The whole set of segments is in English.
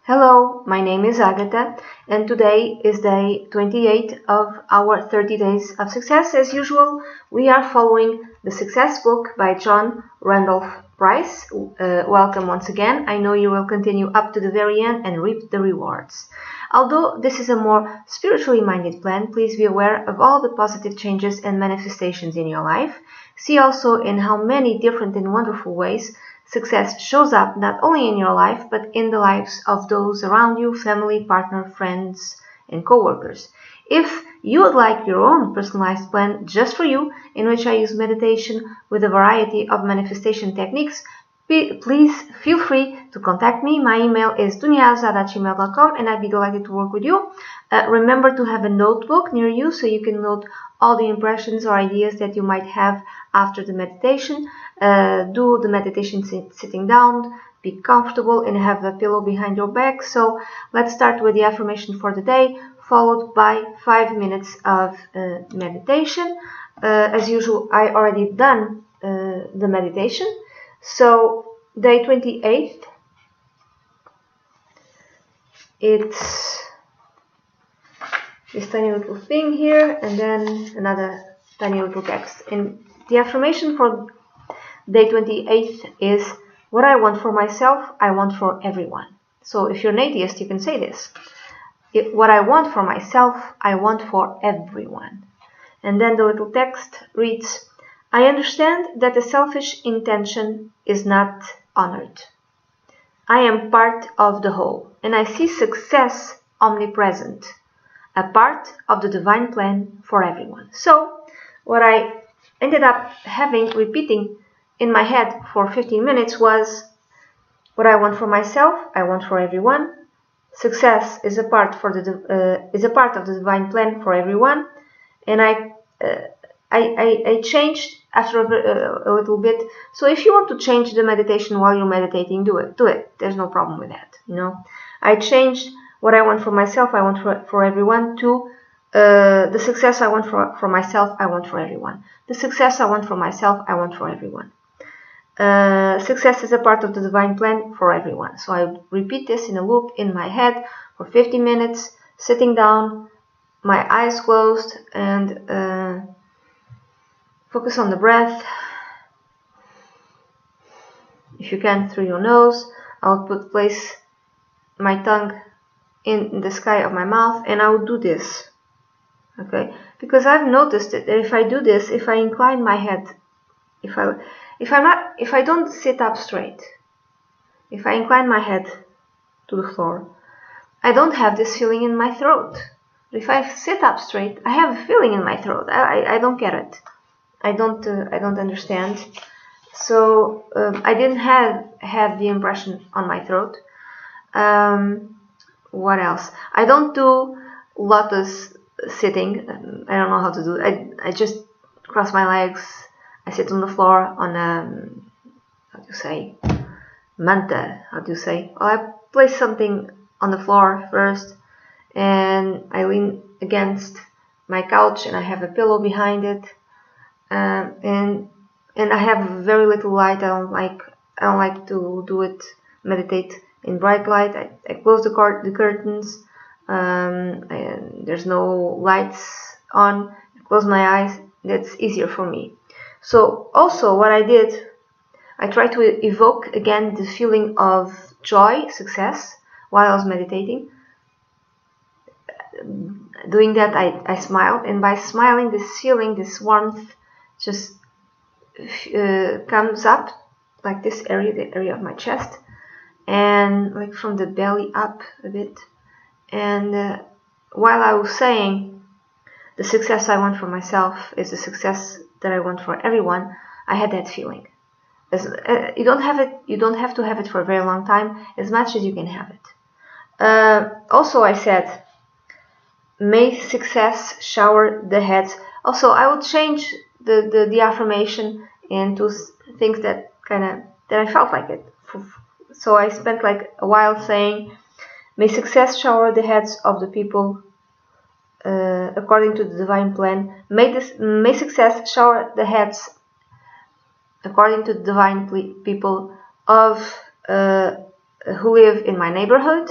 Hello, my name is Agatha, and today is day 28 of our 30 Days of Success. As usual, we are following the Success book by John Randolph Price. Welcome once again. I know you will continue up to the very end and reap the rewards. Although this is a more spiritually minded plan, please be aware of all the positive changes and manifestations in your life. See also in how many different and wonderful ways success shows up not only in your life, but in the lives of those around you, family, partner, friends, and co-workers. If you would like your own personalized plan just for you, in which I use meditation with a variety of manifestation techniques, please feel free to contact me. My email is dunyazade@gmail.com, and I'd be delighted to work with you. Remember to have a notebook near you so you can note all the impressions or ideas that you might have after the meditation. Do the meditation sitting down, be comfortable, and have a pillow behind your back. So let's start with the affirmation for the day, followed by 5 minutes of meditation. As usual, I already done the meditation. So day 28, it's this tiny little thing here, and then another tiny little text. And the affirmation for day 28 is, what I want for myself, I want for everyone. So if you're an atheist, you can say this. What I want for myself, I want for everyone. And then the little text reads, I understand that the selfish intention is not honored. I am part of the whole, and I see success omnipresent, a part of the divine plan for everyone. So what I ended up repeating in my head for 15 minutes was, what I want for myself, I want for everyone. Success is a part of the divine plan for everyone. And I changed after a little bit. So if you want to change the meditation while you're meditating, do it. There's no problem with that. I changed what I want for myself, I want for everyone, to the success I want for myself, I want for everyone. The success I want for myself, I want for everyone. Success is a part of the divine plan for everyone. So I repeat this in a loop in my head for 50 minutes, sitting down, my eyes closed, and focus on the breath. If you can, through your nose. I'll place my tongue in the sky of my mouth, and I will do this. Okay, because I've noticed that if I do this, if I incline my head, if I don't sit up straight, if I incline my head to the floor, I don't have this feeling in my throat. If I sit up straight, I have a feeling in my throat. I don't get it. I don't understand. So I didn't have the impression on my throat. What else? I don't do lotus sitting. I don't know how to do it. I just cross my legs. I sit on the floor on how do you say, manta? How do you say? Well, I place something on the floor first, and I lean against my couch, and I have a pillow behind it, and I have very little light. I don't like to meditate in bright light. I close the curtains. And there's no lights on. I close my eyes. That's easier for me. So also what I did, I tried to evoke again the feeling of joy, success, while I was meditating. Doing that, I smiled, and by smiling, this feeling, this warmth, just comes up like this area, the area of my chest, and like from the belly up a bit. And while I was saying, the success I want for myself is the success that I want for everyone, I had that feeling. You don't have to have it for a very long time, as much as you can have it. Also, I said, may success shower the heads. Also, I would change the affirmation into things that I felt like it. So I spent like a while saying, may success shower the heads of the people according to the divine plan. May success shower the heads according to the divine people of who live in my neighborhood.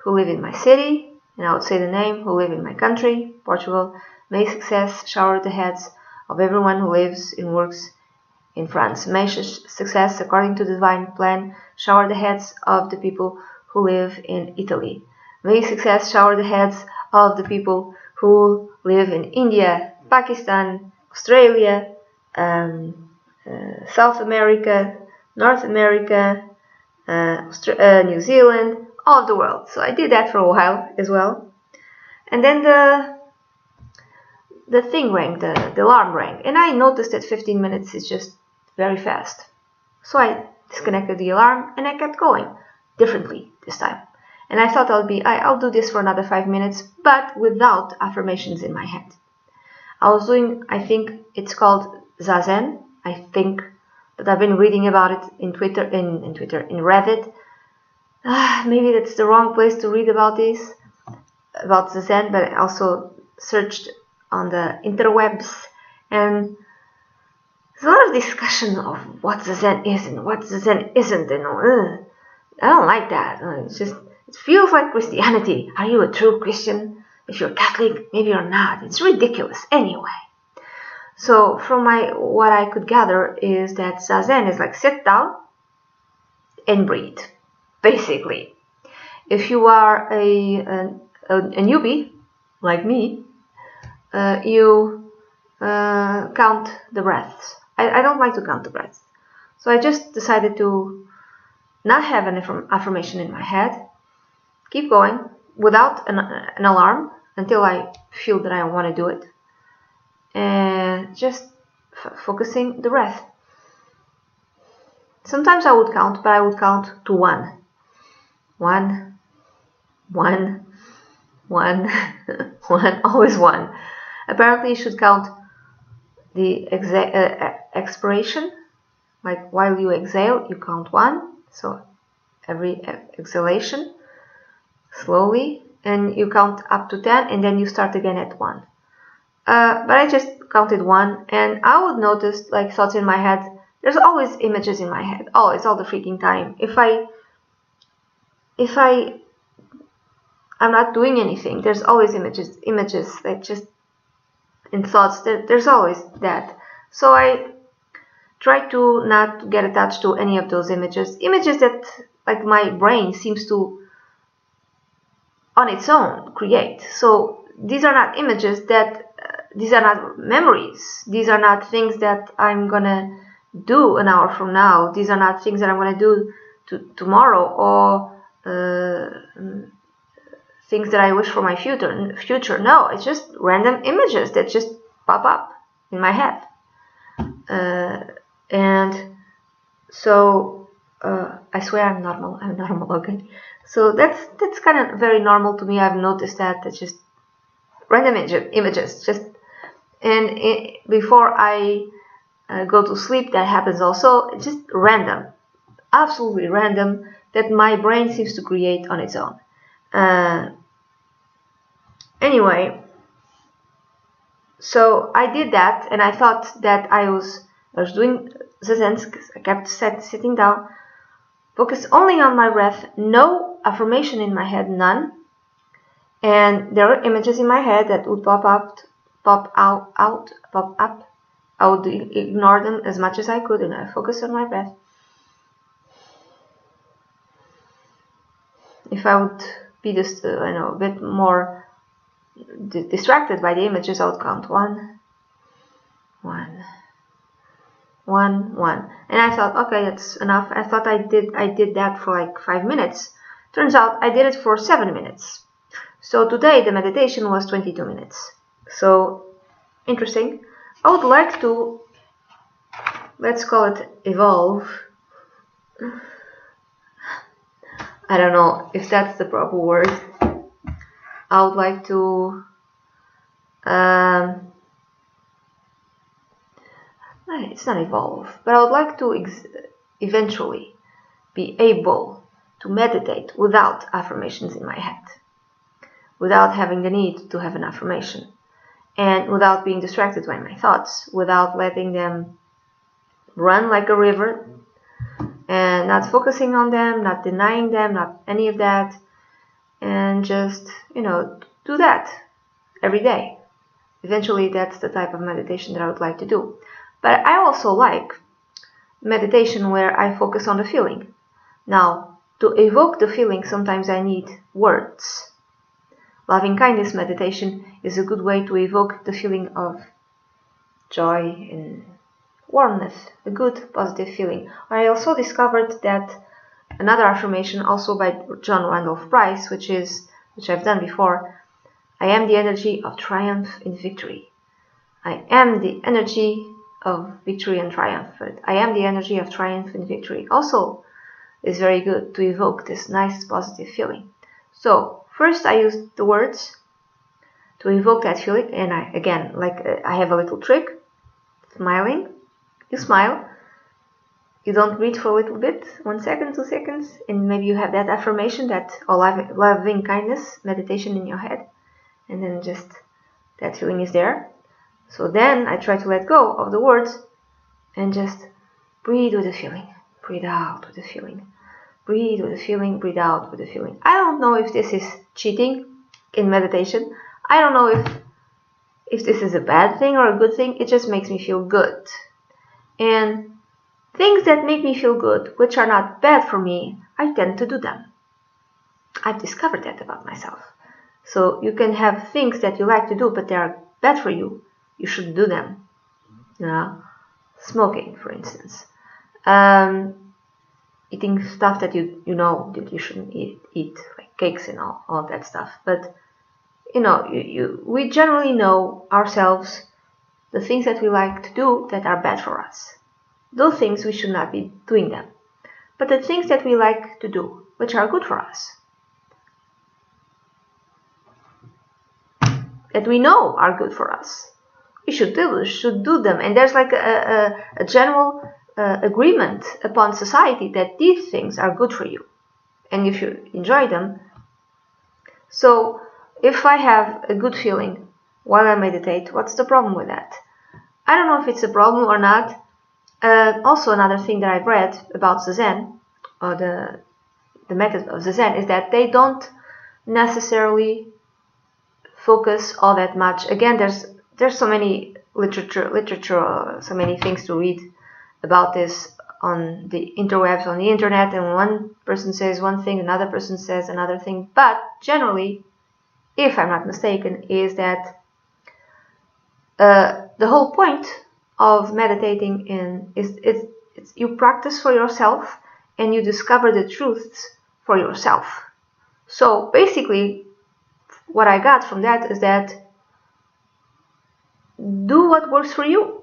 who live in my city, and I would say the name, who live in my country, Portugal. May success shower the heads of everyone who lives and works in France. May success, according to the divine plan, shower the heads of the people who live in Italy. May success shower the heads of the people who live in India, Pakistan, Australia, South America, North America, New Zealand, all of the world. So I did that for a while as well. And then the thing rang, the alarm rang, and I noticed that 15 minutes is just very fast. So I disconnected the alarm and I kept going differently this time. And I thought I'll do this for another 5 minutes, but without affirmations in my head. I was doing, I think it's called Zazen. I think that I've been reading about it in Reddit. Maybe that's the wrong place to read about this, about Zazen, but I also searched on the interwebs, and there's a lot of discussion of what Zazen is and what Zazen isn't, and I don't like that. It feels like Christianity. Are you a true Christian? If you're Catholic, maybe you're not. It's ridiculous anyway. So from what I could gather is that Zazen is like sit down and breathe, basically. If you are a newbie like me, you count the breaths. I don't like to count the breaths, so I just decided to not have an affirmation in my head. Keep going without an alarm until I feel that I want to do it, and just focusing the breath. Sometimes I would count, but I would count to 1. 1, 1, 1, 1, always 1. Apparently you should count the expiration, like while you exhale you count 1, so every exhalation slowly, and you count up to 10, and then you start again at 1. But I just counted 1, and I would notice like thoughts in my head. There's always images in my head, always, all the freaking time. If I'm not doing anything, there's always images that just in thoughts. There's always that. So I try to not get attached to any of those images that like my brain seems to on its own create. So these are not images these are not memories. These are not things that I'm gonna do an hour from now. These are not things that I'm gonna do tomorrow, or things that I wish for my future. No, it's just random images that just pop up in my head. And so I swear I'm normal, okay? So that's kind of very normal to me. I've noticed that it's just random images, and before I go to sleep, that happens also. It's just random, absolutely random, that my brain seems to create on its own. Anyway, so I did that, and I thought that I was doing Zazen. I kept sitting down, focus only on my breath, no affirmation in my head, none. And there were images in my head that would pop up. I would ignore them as much as I could, and I focused on my breath. If I would be just a bit more distracted by the images, I would count 1, 1, 1, 1, and I thought, okay, that's enough. I thought I did that for like 5 minutes. Turns out I did it for 7 minutes. So today the meditation was 22 minutes. So interesting. I would like to, let's call it, evolve. I don't know if that's the proper word. I would like to it's not evolve, but I would like to eventually be able to meditate without affirmations in my head, without having the need to have an affirmation, and without being distracted by my thoughts, without letting them run like a river, and not focusing on them, not denying them, not any of that, and just, do that every day. Eventually, that's the type of meditation that I would like to do. But I also like meditation where I focus on the feeling. Now, to evoke the feeling, sometimes I need words. Loving kindness meditation is a good way to evoke the feeling of joy and warmth, a good positive feeling. I also discovered that another affirmation, also by John Randolph Price, which I've done before: I am the energy of triumph in victory. I am the energy of victory and triumph. But I am the energy of triumph and victory also is very good to evoke this nice positive feeling. So first I use the words to evoke that feeling, and I have a little trick: smiling. You smile, you don't breathe for a little bit, 1 second, 2 seconds, and maybe you have that affirmation, that loving kindness meditation in your head, and then just that feeling is there. So then I try to let go of the words and just breathe with the feeling, breathe out with the feeling, breathe with the feeling, breathe out with the feeling. I don't know if this is cheating in meditation. I don't know if this is a bad thing or a good thing. It just makes me feel good. And things that make me feel good, which are not bad for me, I tend to do them. I've discovered that about myself. So you can have things that you like to do, but they are bad for you. You shouldn't do them. Smoking, for instance. Eating stuff that you know that you shouldn't eat, like cakes and all that stuff. But we generally know ourselves the things that we like to do that are bad for us. Those things we should not be doing them. But the things that we like to do, which are good for us, that we know are good for us, we should do them. And there's like a general agreement upon society that these things are good for you, and you should enjoy them. So if I have a good feeling while I meditate, what's the problem with that? I don't know if it's a problem or not. Also, another thing that I've read about Zazen, or the method of Zazen, is that they don't necessarily focus all that much. Again, there's so many literature, so many things to read about this on the interwebs, on the internet, and one person says one thing, another person says another thing. But generally, if I'm not mistaken, is that the whole point of meditating is you practice for yourself and you discover the truths for yourself. So basically, what I got from that is that do what works for you.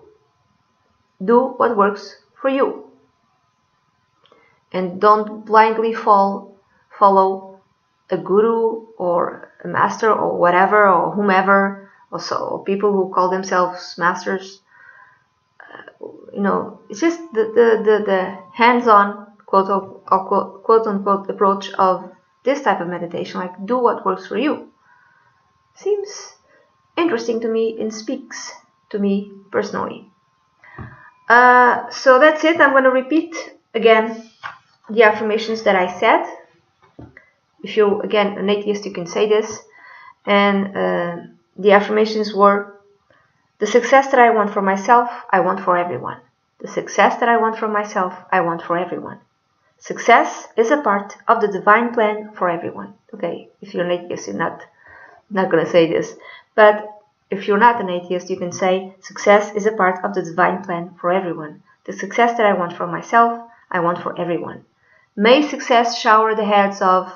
Do what works for you. And don't blindly follow a guru or a master or whatever or whomever, or people who call themselves masters. It's just the hands-on quote unquote approach of this type of meditation, like do what works for you. Seems interesting to me and speaks to me personally. So that's it. I'm going to repeat again the affirmations that I said. If you're again an atheist, you can say this. And the affirmations were: the success that I want for myself, I want for everyone. The success that I want for myself, I want for everyone. Success is a part of the divine plan for everyone. Okay, if you're an atheist, you're not going to say this. But if you're not an atheist, you can say success is a part of the divine plan for everyone. The success that I want for myself, I want for everyone. May success shower the heads of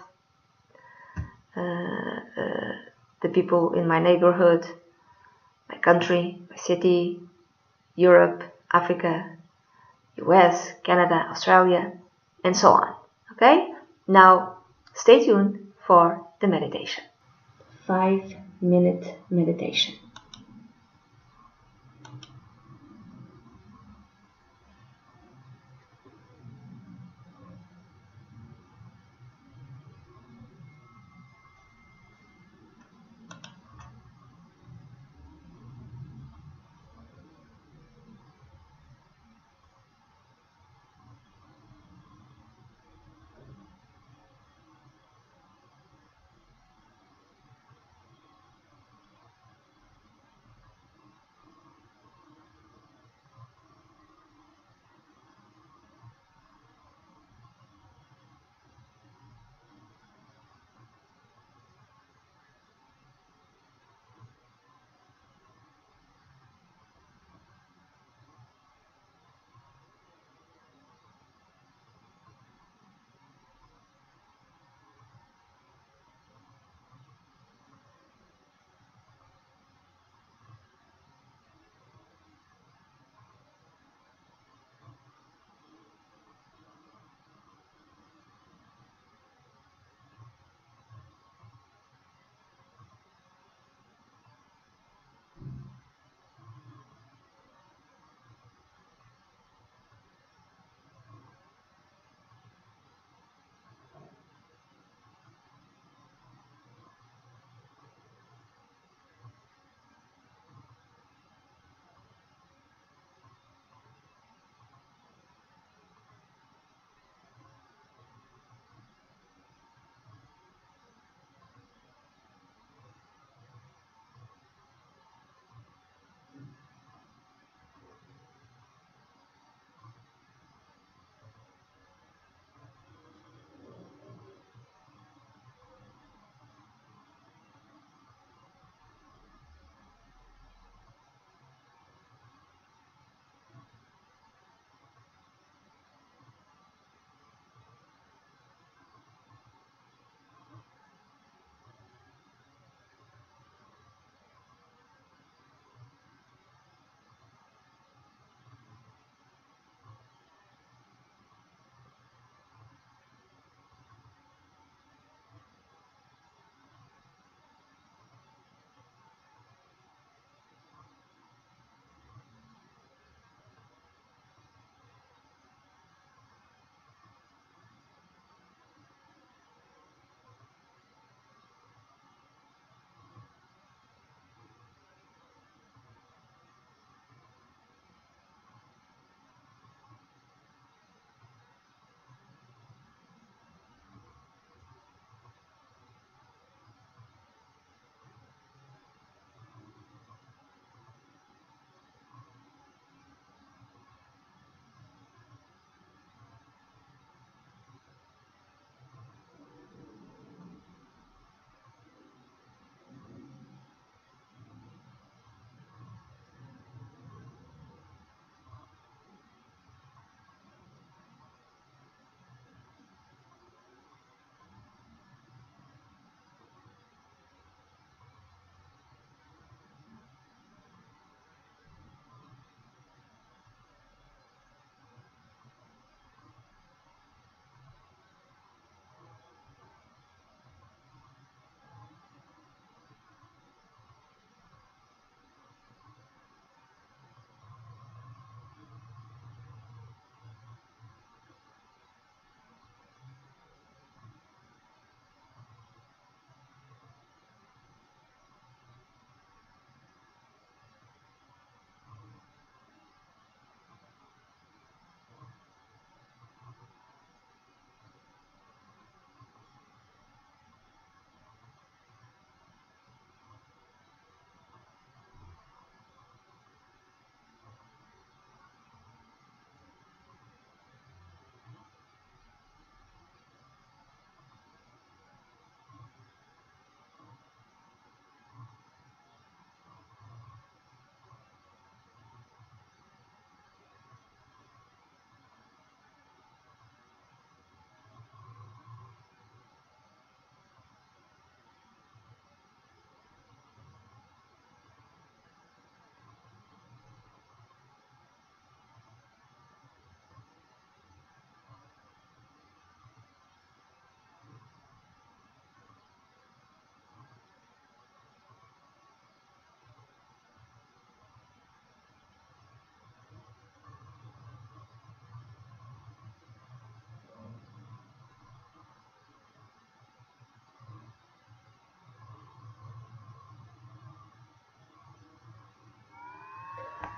the people in my neighborhood, my country, my city, Europe, Africa, US, Canada, Australia, and so on. Okay? Now, stay tuned for the meditation. 5-minute meditation.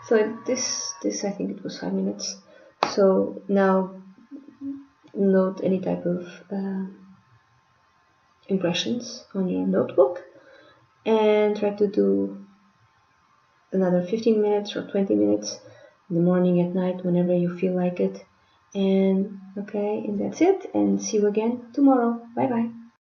So this I think it was 5 minutes. So now note any type of impressions on your notebook and try to do another 15 minutes or 20 minutes in the morning, at night, whenever you feel like it. And okay, and that's it, and see you again tomorrow. Bye bye.